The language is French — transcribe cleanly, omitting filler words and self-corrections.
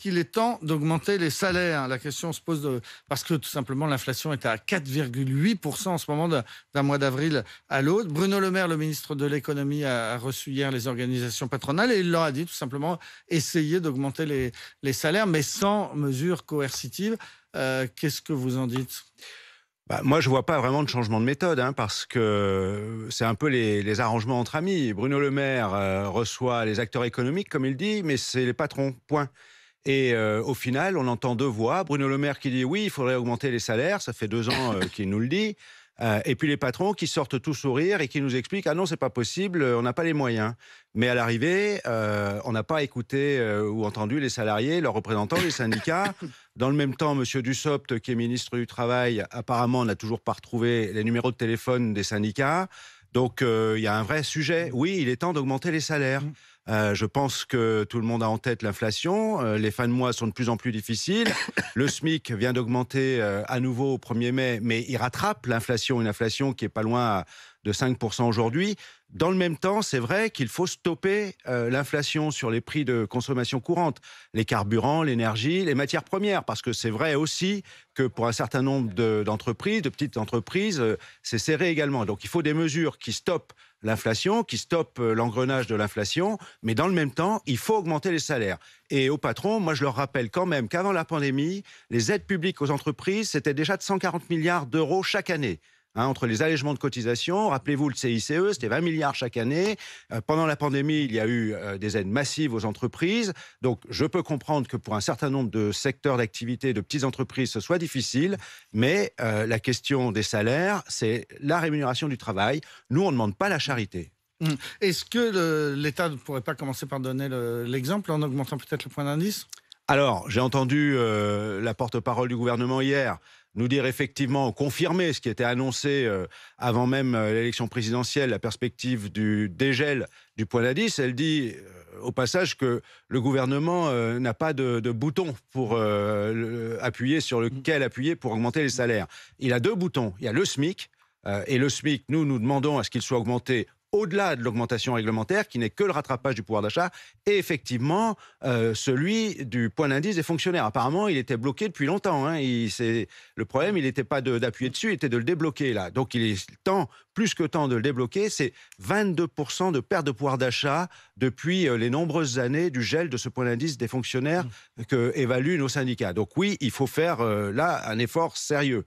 qu'il est temps d'augmenter les salaires? La question se pose parce que tout simplement l'inflation est à 4,8% en ce moment d'un mois d'avril à l'autre. Bruno Le Maire, le ministre de l'économie, a reçu hier les organisations patronales et il leur a dit tout simplement essayer d'augmenter les salaires, mais sans mesures coercitives. Qu'est-ce que vous en dites? Moi, je vois pas vraiment de changement de méthode, parce que c'est un peu les arrangements entre amis. Bruno Le Maire reçoit les acteurs économiques, comme il dit, mais c'est les patrons, point. Et au final, on entend deux voix. Bruno Le Maire qui dit oui, il faudrait augmenter les salaires, ça fait 2 ans qu'il nous le dit. Et puis les patrons qui sortent tout sourire et qui nous expliquent « Ah non, c'est pas possible, on n'a pas les moyens ». Mais à l'arrivée, on n'a pas écouté ou entendu les salariés, leurs représentants, les syndicats. Dans le même temps, M. Dussopt, qui est ministre du Travail, apparemment n'a toujours pas retrouvé les numéros de téléphone des syndicats. Donc il y a un vrai sujet. Oui, il est temps d'augmenter les salaires. Je pense que tout le monde a en tête l'inflation. Les fins de mois sont de plus en plus difficiles. Le SMIC vient d'augmenter à nouveau au 1er mai, mais il rattrape l'inflation, une inflation qui est pas loin de 5% aujourd'hui. Dans le même temps, c'est vrai qu'il faut stopper l'inflation sur les prix de consommation courante, les carburants, l'énergie, les matières premières, parce que c'est vrai aussi que pour un certain nombre d'entreprises, de petites entreprises, c'est serré également. Donc il faut des mesures qui stoppent l'inflation, qui stoppent l'engrenage de l'inflation, mais dans le même temps, il faut augmenter les salaires. Et aux patrons, moi je leur rappelle quand même qu'avant la pandémie, les aides publiques aux entreprises, c'était déjà de 140 milliards d'euros chaque année. Entre les allègements de cotisations, rappelez-vous le CICE, c'était 20 milliards chaque année. Pendant la pandémie, il y a eu des aides massives aux entreprises. Donc je peux comprendre que pour un certain nombre de secteurs d'activité, de petites entreprises, ce soit difficile. Mais la question des salaires, c'est la rémunération du travail. Nous, on ne demande pas la charité. Est-ce que l'État ne pourrait pas commencer par donner l'exemple en augmentant peut-être le point d'indice? Alors, j'ai entendu la porte-parole du gouvernement hier nous dire effectivement, confirmer ce qui était annoncé avant même l'élection présidentielle, la perspective du dégel du point d'indice. Elle dit au passage que le gouvernement n'a pas de bouton pour appuyer sur lequel appuyer pour augmenter les salaires. Il a 2 boutons. Il y a le SMIC, et le SMIC, nous demandons à ce qu'il soit augmenté au-delà de l'augmentation réglementaire, qui n'est que le rattrapage du pouvoir d'achat, et effectivement celui du point d'indice des fonctionnaires. Apparemment, il était bloqué depuis longtemps. Le problème, il n'était pas d'appuyer dessus, il était de le débloquer là. Donc il est plus que temps de le débloquer. C'est 22% de perte de pouvoir d'achat depuis les nombreuses années du gel de ce point d'indice des fonctionnaires que évaluent nos syndicats. Donc oui, il faut faire là un effort sérieux.